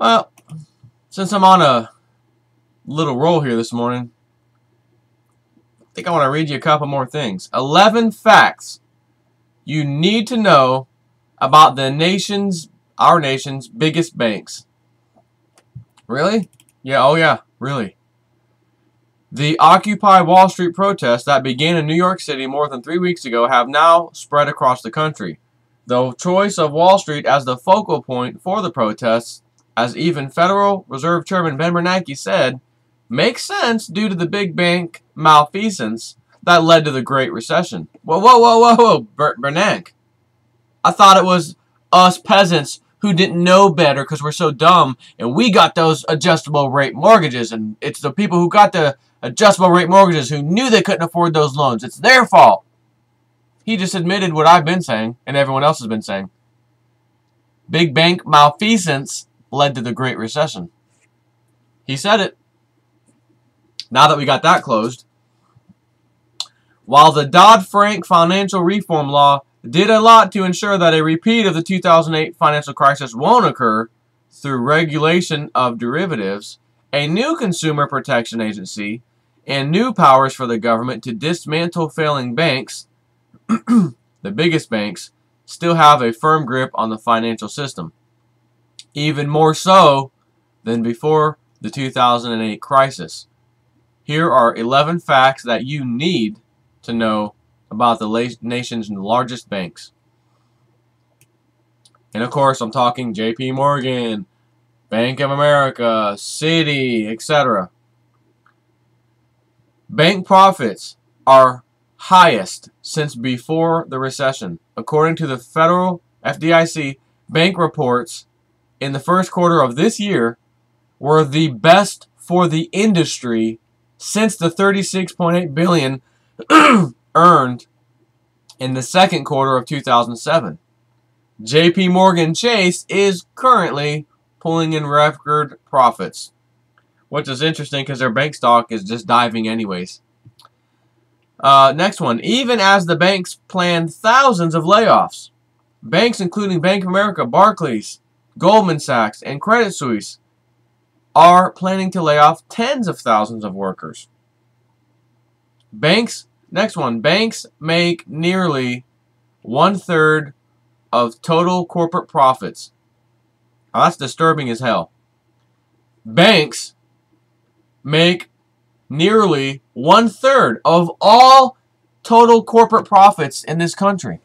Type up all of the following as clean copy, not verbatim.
Well, since I'm on a little roll here this morning, I think I want to read you a couple more things. 11 facts you need to know about our nation's biggest banks. Really? Yeah, oh yeah, really. The Occupy Wall Street protests that began in New York City more than 3 weeks ago have now spread across the country. The choice of Wall Street as the focal point for the protests, as even Federal Reserve Chairman Ben Bernanke said, makes sense due to the big bank malfeasance that led to the Great Recession. Whoa, Bernanke. I thought it was us peasants who didn't know better because we're so dumb, and we got those adjustable rate mortgages, and it's the people who got the adjustable rate mortgages who knew they couldn't afford those loans. It's their fault. He just admitted what I've been saying, and everyone else has been saying. Big bank malfeasance led to the Great Recession. He said it. Now that we got that closed, while the Dodd-Frank financial reform law did a lot to ensure that a repeat of the 2008 financial crisis won't occur through regulation of derivatives, a new consumer protection agency, and new powers for the government to dismantle failing banks, the biggest banks, still have a firm grip on the financial system. Even more so than before the 2008 crisis. Here are 11 facts that you need to know about the nation's largest banks. And of course, I'm talking JP Morgan, Bank of America, Citi, etc. Bank profits are highest since before the recession. According to the federal FDIC, bank reports in the first quarter of this year were the best for the industry since the $36.8 billion earned in the second quarter of 2007. JP Morgan Chase is currently pulling in record profits, which is interesting because their bank stock is just diving anyways. Next one. Even as the banks plan thousands of layoffs, banks including Bank of America, Barclays, Goldman Sachs, and Credit Suisse are planning to lay off tens of thousands of workers. Next one. Banks make nearly 1/3 of total corporate profits. Oh, that's disturbing as hell. Banks make nearly 1/3 of all total corporate profits in this country.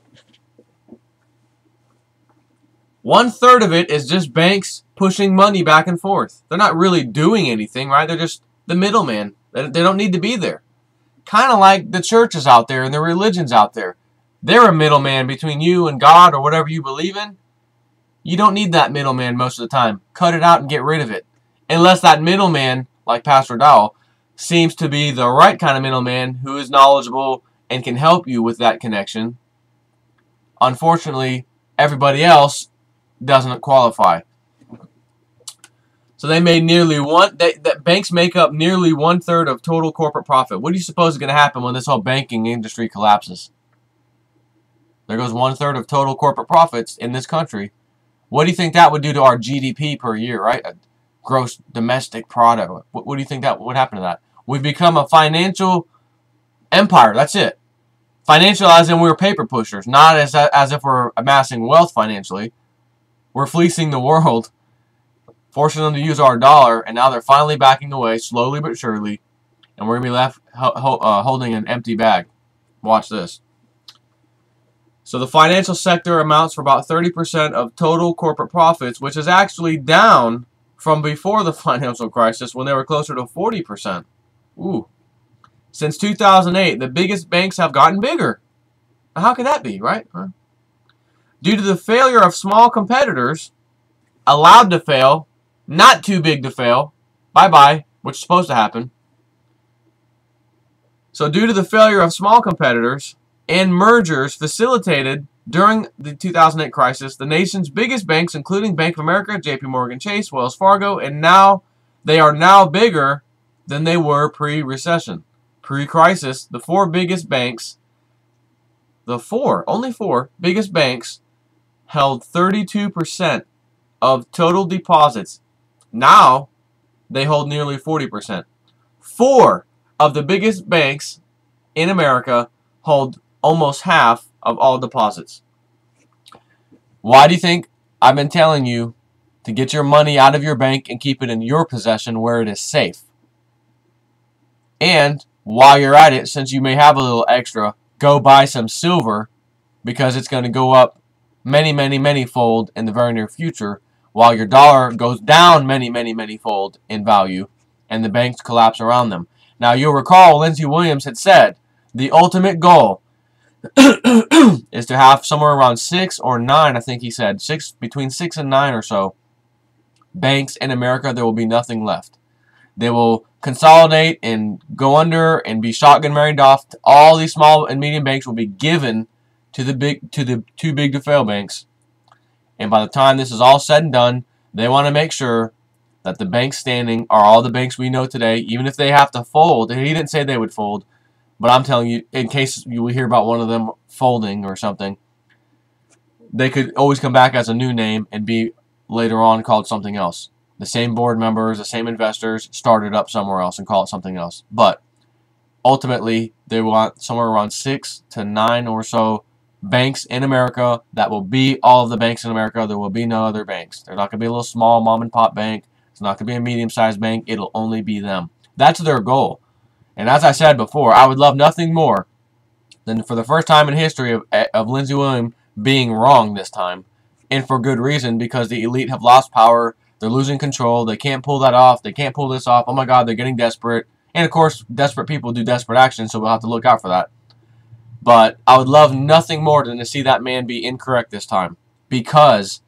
1/3 of it is just banks pushing money back and forth. They're not really doing anything, right? They're just the middleman. They don't need to be there. Kind of like the churches out there and the religions out there. They're a middleman between you and God or whatever you believe in. You don't need that middleman most of the time. Cut it out and get rid of it. Unless that middleman, like Pastor Dowell, seems to be the right kind of middleman who is knowledgeable and can help you with that connection. Unfortunately, everybody else doesn't qualify. So they made banks make up nearly 1/3 of total corporate profit. What do you suppose is going to happen when this whole banking industry collapses? There goes 1/3 of total corporate profits in this country. What do you think that would do to our GDP per year, right? A gross domestic product. What do you think that would happen to that? We've become a financial empire. That's it. Financial as in we're paper pushers, not as if we're amassing wealth financially. We're fleecing the world, forcing them to use our dollar, and now they're finally backing away, slowly but surely, and we're going to be left holding an empty bag. Watch this. So the financial sector amounts for about 30% of total corporate profits, which is actually down from before the financial crisis when they were closer to 40%. Ooh. Since 2008, the biggest banks have gotten bigger. How could that be, right? Due to the failure of small competitors, allowed to fail, not too big to fail, bye-bye, which is supposed to happen. So due to the failure of small competitors and mergers facilitated during the 2008 crisis, the nation's biggest banks, including Bank of America, JP Morgan Chase, Wells Fargo, and they are now bigger than they were pre-recession. Pre-crisis, the only four biggest banks held 32% of total deposits Now, they hold nearly 40%. 4 of the biggest banks in America hold almost half of all deposits. Why do you think I've been telling you to get your money out of your bank and keep it in your possession where it is safe? And while you're at it, since you may have a little extra, go buy some silver, because it's going to go up many, many, many fold in the very near future, while your dollar goes down many, many, many fold in value, and the banks collapse around them. Now, you'll recall Lindsey Williams had said the ultimate goal is to have somewhere around 6 or 9, I think he said, between 6 and 9 or so, banks in America. There will be nothing left. They will consolidate and go under and be shotgun married off. All these small and medium banks will be given to the too big to fail banks. And by the time this is all said and done, they want to make sure that the banks standing are all the banks we know today, even if they have to fold. And he didn't say they would fold, but I'm telling you, in case you will hear about one of them folding or something, they could always come back as a new name and be later on called something else. The same board members, the same investors started up somewhere else and call it something else. But ultimately, they want somewhere around 6 to 9 or so banks in America that will be all of the banks in America. There will be no other banks. They're not going to be a little small mom and pop bank. It's not going to be a medium-sized bank. It'll only be them. That's their goal. And as I said before, I would love nothing more than for the first time in history of Lindsey Williams being wrong this time. And for good reason, because the elite have lost power. They're losing control. They can't pull that off. They can't pull this off. Oh my God, they're getting desperate. And of course, desperate people do desperate actions, so we'll have to look out for that. But I would love nothing more than to see that man be incorrect this time, because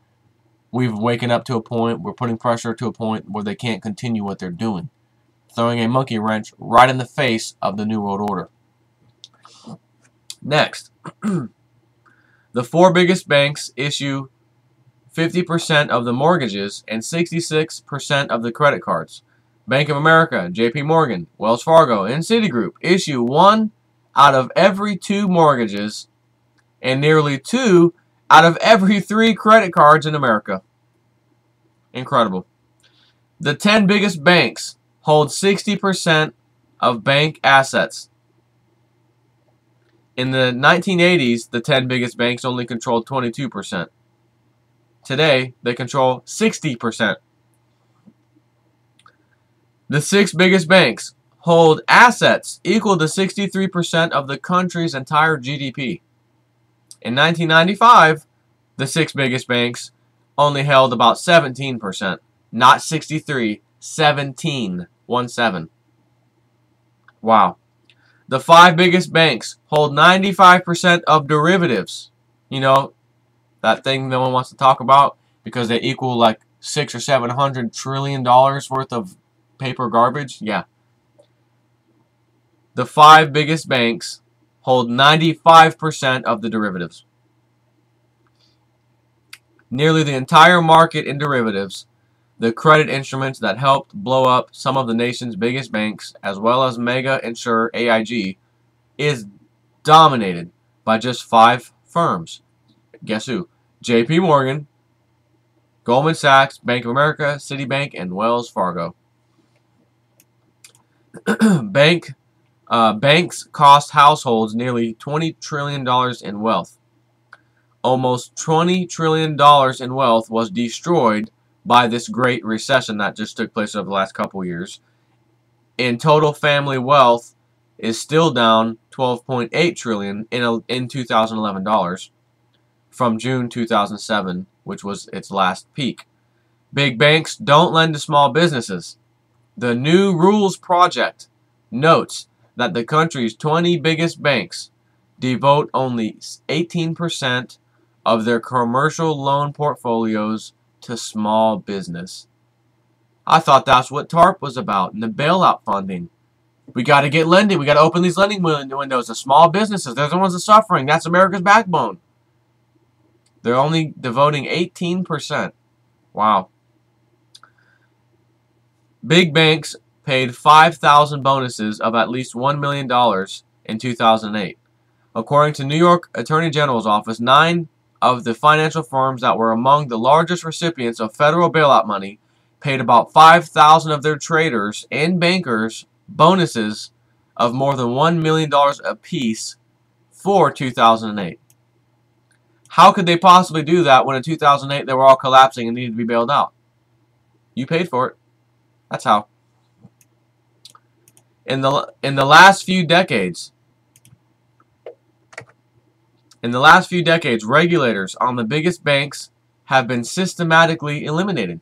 we've waken up to a point, we're putting pressure to a point where they can't continue what they're doing, throwing a monkey wrench right in the face of the New World Order. Next, the 4 biggest banks issue 50% of the mortgages and 66% of the credit cards. Bank of America, JP Morgan, Wells Fargo, and Citigroup issue 1 out of every 2 mortgages and nearly 2 out of every 3 credit cards in America. Incredible. The 10 biggest banks hold 60% of bank assets. In the 1980s, the 10 biggest banks only controlled 22%. Today, they control 60%. The 6 biggest banks hold assets equal to 63% of the country's entire GDP. In 1995, the 6 biggest banks only held about 17%. Not 63, 17. 17. Wow. The 5 biggest banks hold 95% of derivatives. You know, that thing no one wants to talk about because they equal like $600 or $700 trillion worth of paper garbage. Yeah. The 5 biggest banks hold 95% of the derivatives. Nearly the entire market in derivatives, the credit instruments that helped blow up some of the nation's biggest banks, as well as mega insurer AIG, is dominated by just 5 firms. Guess who? JP Morgan, Goldman Sachs, Bank of America, Citibank, and Wells Fargo. Banks cost households nearly $20 trillion in wealth. Almost $20 trillion in wealth was destroyed by this great recession that just took place over the last couple years. In total family wealth is still down $12.8 trillion in 2011 dollars from June 2007, which was its last peak. Big banks don't lend to small businesses. The New Rules Project notes that the country's 20 biggest banks devote only 18% of their commercial loan portfolios to small business. I thought that's what TARP was about, and the bailout funding. We got to get lending. We got to open these lending windows to small businesses. They're the ones that are suffering. That's America's backbone. They're only devoting 18%. Wow. Big banks paid 5,000 bonuses of at least $1 million in 2008. According to New York Attorney General's office, 9 of the financial firms that were among the largest recipients of federal bailout money paid about 5,000 of their traders and bankers bonuses of more than $1 million apiece for 2008. How could they possibly do that when in 2008 they were all collapsing and needed to be bailed out? You paid for it. That's how. In the last few decades, regulators on the biggest banks have been systematically eliminated.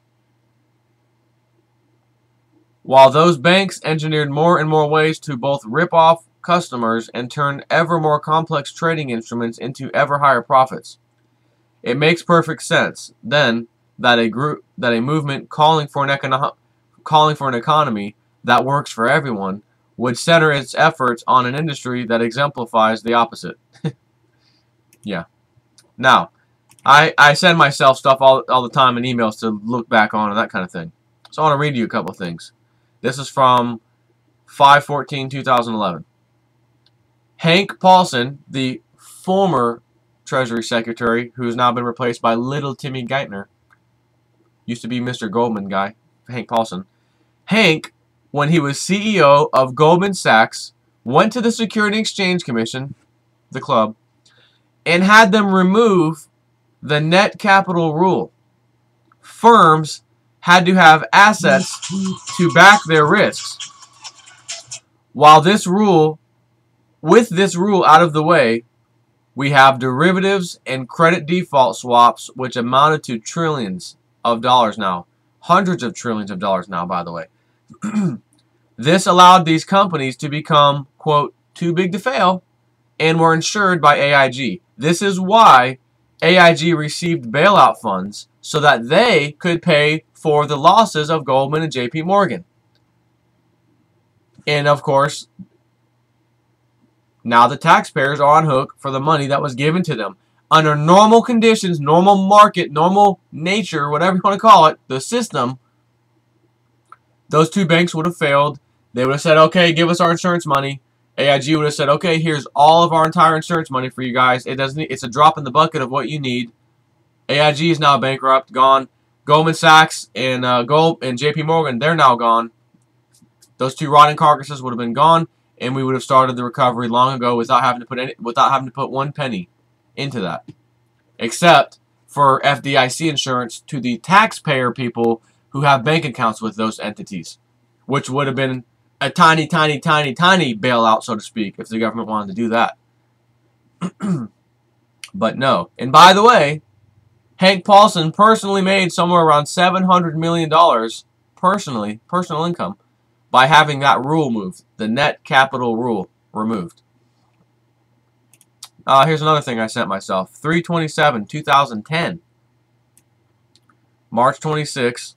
While those banks engineered more and more ways to both rip off customers and turn ever more complex trading instruments into ever higher profits. It makes perfect sense, then, that a movement calling for an economy that works for everyone would center its efforts on an industry that exemplifies the opposite. Yeah. Now, I send myself stuff all the time in emails to look back on and that kind of thing. So I want to read you a couple of things. This is from 5/14/2011. Hank Paulson, the former Treasury Secretary, who has now been replaced by little Timmy Geithner, used to be Mr. Goldman guy, Hank Paulson. Hank, when he was CEO of Goldman Sachs, went to the Security Exchange Commission, the club, and had them remove the net capital rule. Firms had to have assets to back their risks. With this rule out of the way, we have derivatives and credit default swaps, which amounted to trillions of dollars now. Hundreds of trillions of dollars now, by the way. This allowed these companies to become, quote, too big to fail, and were insured by AIG. This is why AIG received bailout funds, so that they could pay for the losses of Goldman and JP Morgan. And of course, now the taxpayers are on hook for the money that was given to them. Under normal conditions, normal market, normal nature, whatever you want to call it, the system, those two banks would have failed. They would have said, okay, give us our insurance money. AIG would have said, okay, here's all of our entire insurance money for you guys. It's a drop in the bucket of what you need. AIG is now bankrupt, gone. Goldman Sachs and JP Morgan, they're now gone. Those two rotting carcasses would have been gone, and we would have started the recovery long ago without having to put one penny into that, except for FDIC insurance to the taxpayer people who have bank accounts with those entities, which would have been a tiny, tiny, tiny, tiny bailout, so to speak, if the government wanted to do that. But no. And by the way, Hank Paulson personally made somewhere around $700 million personal income, by having that rule moved, the net capital rule removed. Here's another thing I sent myself. 3/27/2010. March 26,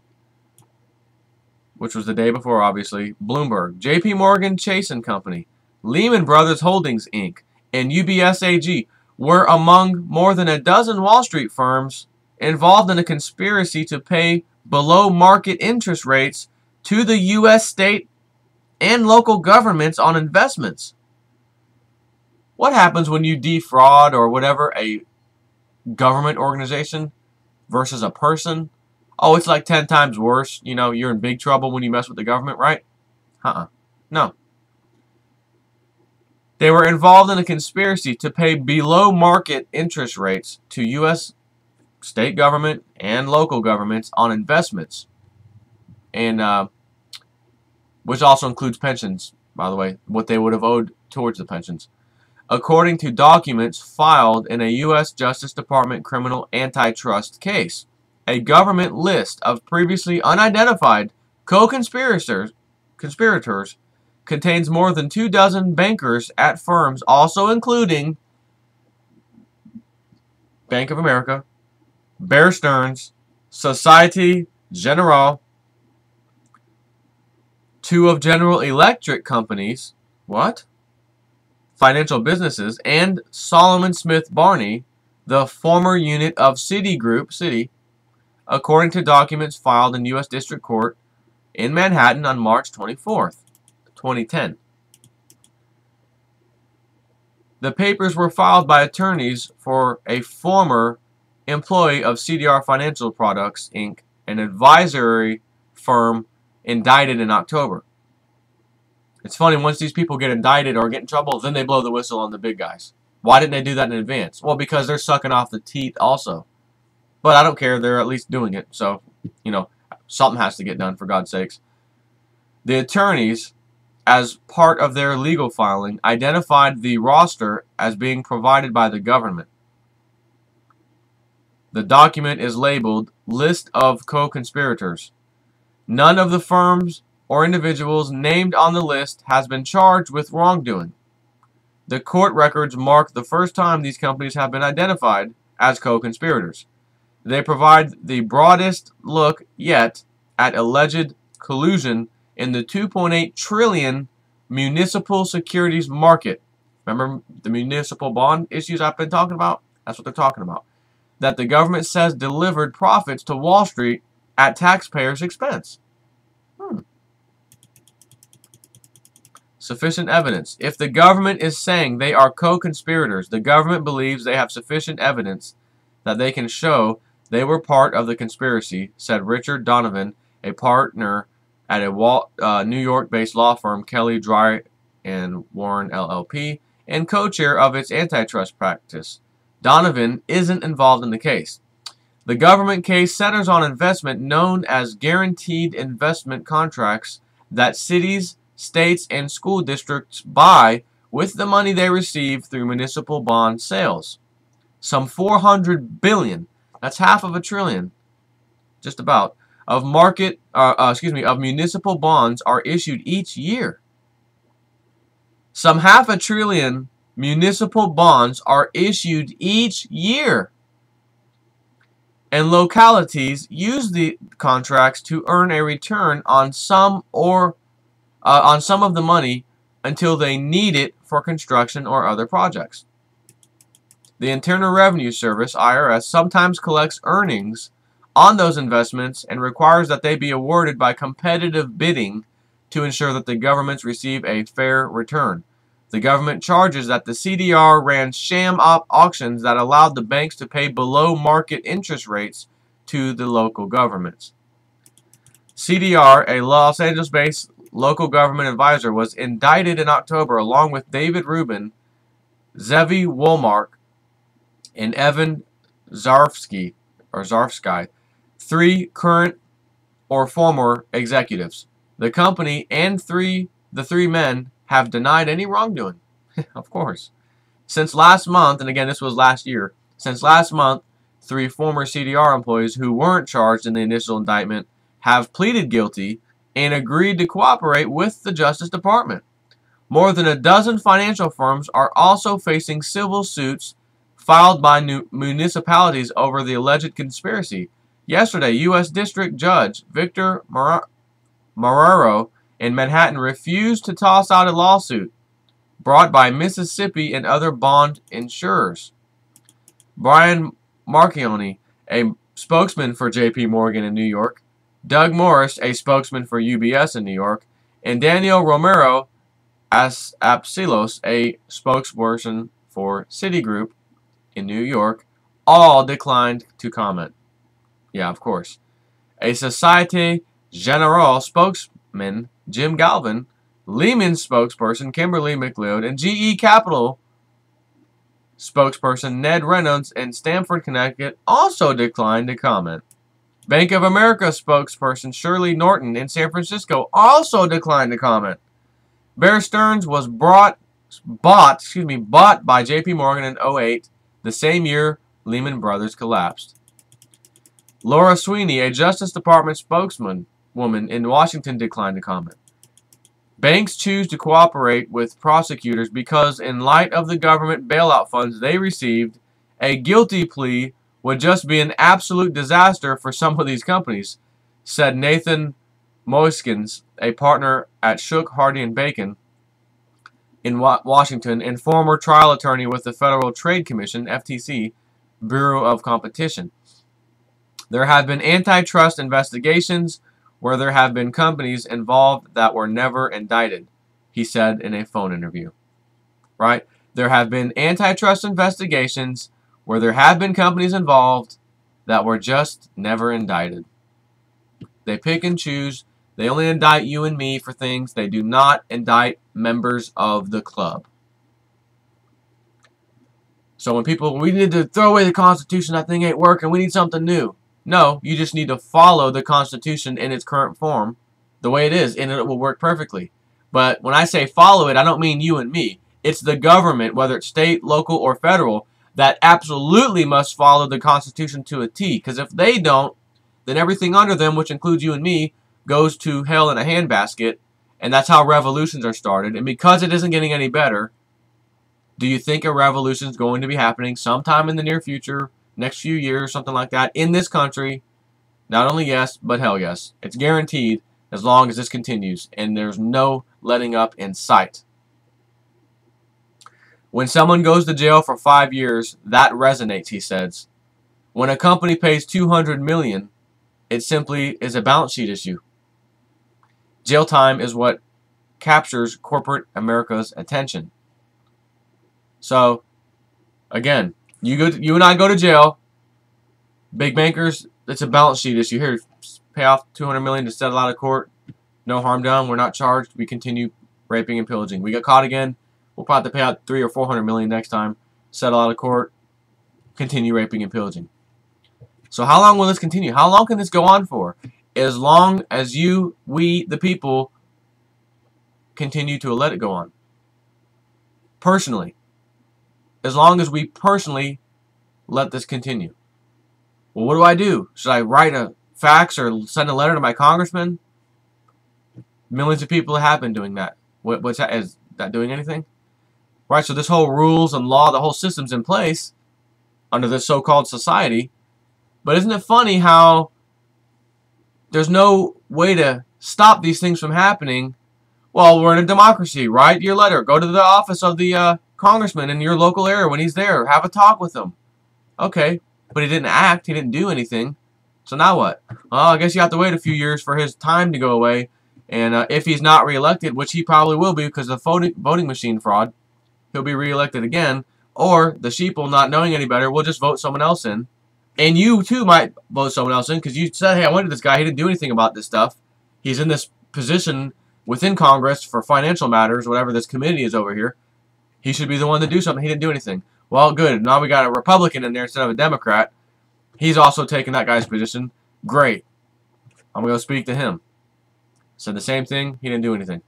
which was the day before, obviously. Bloomberg, JP Morgan Chase & Company, Lehman Brothers Holdings, Inc., and UBS AG were among more than a dozen Wall Street firms involved in a conspiracy to pay below market interest rates to the U.S. state and local governments on investments. What happens when you defraud or whatever a government organization versus a person? Oh, it's like 10 times worse. You know, you're in big trouble when you mess with the government, right? No. They were involved in a conspiracy to pay below market interest rates to U.S. state government and local governments on investments. And which also includes pensions, by the way, what they would have owed towards the pensions. According to documents filed in a U.S. Justice Department criminal antitrust case, a government list of previously unidentified co-conspirators contains more than 24 bankers at firms, also including Bank of America, Bear Stearns, Societe Generale, two of General Electric companies, financial businesses, and Solomon Smith Barney, the former unit of Citigroup, according to documents filed in U.S. District Court in Manhattan on March 24th, 2010. The papers were filed by attorneys for a former employee of CDR Financial Products, Inc., an advisory firm indicted in October. It's funny, once these people get indicted or get in trouble, then they blow the whistle on the big guys. Why didn't they do that in advance? Well, because they're sucking off the teeth also. But I don't care. They're at least doing it. So, you know, something has to get done, for God's sakes. The attorneys, as part of their legal filing, identified the roster as being provided by the government. The document is labeled List of Co-Conspirators. None of the firms or individuals named on the list has been charged with wrongdoing. The court records mark the first time these companies have been identified as co-conspirators. They provide the broadest look yet at alleged collusion in the $2.8 trillion municipal securities market. Remember the municipal bond issues I've been talking about? That's what they're talking about. That the government says delivered profits to Wall Street at taxpayers' expense. Sufficient evidence. If the government is saying they are co-conspirators, the government believes they have sufficient evidence that they can show they were part of the conspiracy, said Richard Donovan, a partner at a New York-based law firm, Kelly, Dry and Warren LLP, and co-chair of its antitrust practice. Donovan isn't involved in the case. The government case centers on investment known as guaranteed investment contracts that cities, states, and school districts buy with the money they receive through municipal bond sales. Some $400 billion, that's half of a trillion, just about, of municipal bonds are issued each year. Some $500 billion municipal bonds are issued each year. And localities use the contracts to earn a return on some of the money until they need it for construction or other projects. The Internal Revenue Service, IRS, sometimes collects earnings on those investments and requires that they be awarded by competitive bidding to ensure that the governments receive a fair return. The government charges that the CDR ran sham auctions that allowed the banks to pay below market interest rates to the local governments. CDR, a Los Angeles-based local government advisor, was indicted in October along with David Rubin, Zevi Womark, and Evan Zarfsky, three current or former executives. The company and the three men have denied any wrongdoing. Of course. Since last month, and again this was last year, since last month, three former CDR employees who weren't charged in the initial indictment have pleaded guilty and agreed to cooperate with the Justice Department. More than a dozen financial firms are also facing civil suits filed by municipalities over the alleged conspiracy. Yesterday, U.S. District Judge Victor Marrero in Manhattan refused to toss out a lawsuit brought by Mississippi and other bond insurers. Brian Marchioni, a spokesman for J.P. Morgan in New York, Doug Morris, a spokesman for UBS in New York, and Daniel Romero Apsilos, a spokesperson for Citigroup in New York, all declined to comment. Yeah, of course. A Societe Generale spokesman, Jim Galvin, Lehman's spokesperson, Kimberly McLeod, and GE Capital spokesperson, Ned Reynolds, in Stamford, Connecticut, also declined to comment. Bank of America spokesperson Shirley Norton in San Francisco also declined to comment. Bear Stearns was bought by J.P. Morgan in 2008, the same year Lehman Brothers collapsed. Laura Sweeney, a Justice Department spokeswoman in Washington, declined to comment. Banks choose to cooperate with prosecutors because, in light of the government bailout funds they received, a guilty plea would just be an absolute disaster for some of these companies, said Nathan Moiskins, a partner at Shook, Hardy & Bacon in Washington and former trial attorney with the Federal Trade Commission, FTC, Bureau of Competition. There have been antitrust investigations where there have been companies involved that were never indicted, he said in a phone interview. Right? There have been antitrust investigations where there have been companies involved that were just never indicted. They pick and choose. They only indict you and me for things. They do not indict members of the club. So when people, we need to throw away the Constitution, that thing ain't working, we need something new. No, you just need to follow the Constitution in its current form, the way it is, and it will work perfectly. But when I say follow it, I don't mean you and me. It's the government, whether it's state, local, or federal, that absolutely must follow the Constitution to a T. Because if they don't, then everything under them, which includes you and me, goes to hell in a handbasket. And that's how revolutions are started. And because it isn't getting any better, do you think a revolution is going to be happening sometime in the near future, next few years, something like that, in this country? Not only yes, but hell yes. It's guaranteed as long as this continues, and there's no letting up in sight. When someone goes to jail for 5 years, that resonates, he says. When a company pays $200 million, it simply is a balance sheet issue. Jail time is what captures corporate America's attention. So, again, you and I go to jail. Big bankers, it's a balance sheet issue. Here, pay off $200 million to settle out of court. No harm done. We're not charged. We continue raping and pillaging. We get caught again. We'll probably have to pay out $300 or $400 million next time. Settle out of court. Continue raping and pillaging. So how long will this continue? How long can this go on for? As long as we, the people, continue to let it go on. Personally. As long as we personally let this continue. Well, what do I do? Should I write a fax or send a letter to my congressman? Millions of people have been doing that. What's that? Is that doing anything? Right, so this whole rules and law, the whole system's in place under this so-called society. But isn't it funny how there's no way to stop these things from happening? Well, we're in a democracy. Write your letter. Go to the office of the congressman in your local area when he's there. Have a talk with him. Okay, but he didn't act. He didn't do anything. So now what? Well, I guess you have to wait a few years for his time to go away. And if he's not reelected, which he probably will be because of voting machine fraud, he'll be reelected again. Or the sheeple, not knowing any better, will just vote someone else in. And you, too, might vote someone else in because you said, hey, I wanted this guy. He didn't do anything about this stuff. He's in this position within Congress for financial matters, whatever this committee is over here. He should be the one to do something. He didn't do anything. Well, good. Now we got a Republican in there instead of a Democrat. He's also taking that guy's position. Great. I'm going to go speak to him. Said the same thing. He didn't do anything.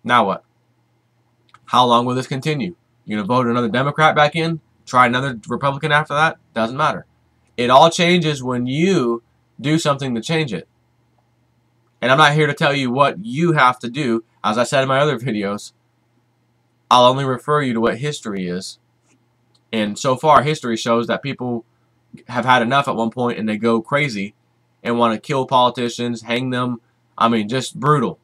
Now what? How long will this continue? You going to vote another Democrat back in? Try another Republican after that? Doesn't matter. It all changes when you do something to change it. And I'm not here to tell you what you have to do. As I said in my other videos, I'll only refer you to what history is. And so far, history shows that people have had enough at one point and they go crazy and want to kill politicians, hang them. I mean, just brutal.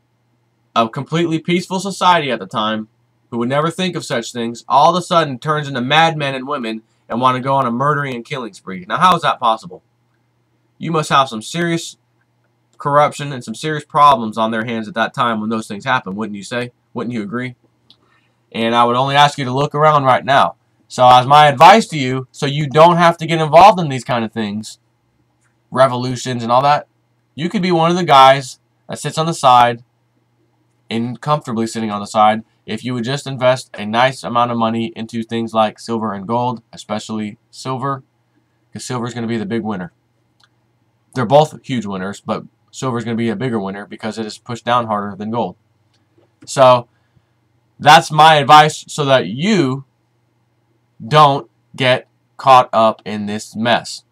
A completely peaceful society at the time who would never think of such things all of a sudden turns into madmen and women and want to go on a murdering and killing spree. Now, how is that possible? You must have some serious corruption and some serious problems on their hands at that time when those things happen, wouldn't you say? Wouldn't you agree? And I would only ask you to look around right now. So as my advice to you, so you don't have to get involved in these kind of things, revolutions and all that, you could be one of the guys that sits on the side, and comfortably sitting on the side, if you would just invest a nice amount of money into things like silver and gold, especially silver, because silver is going to be the big winner. They're both huge winners, but silver is going to be a bigger winner because it is pushed down harder than gold. So that's my advice so that you don't get caught up in this mess.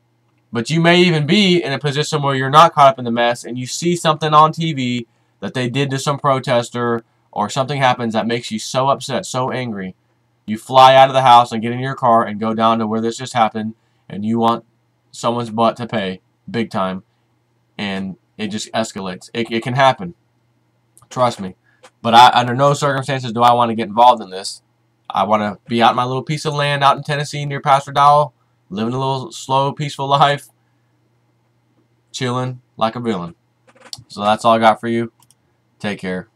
But you may even be in a position where you're not caught up in the mess and you see something on TV that they did to some protester or something happens that makes you so upset, so angry. You fly out of the house and get in your car and go down to where this just happened and you want someone's butt to pay big time and it just escalates. It can happen. Trust me. But under no circumstances do I want to get involved in this. I want to be out in my little piece of land out in Tennessee near Pastor Dowell, living a little slow, peaceful life, chilling like a villain. So that's all I got for you. Take care.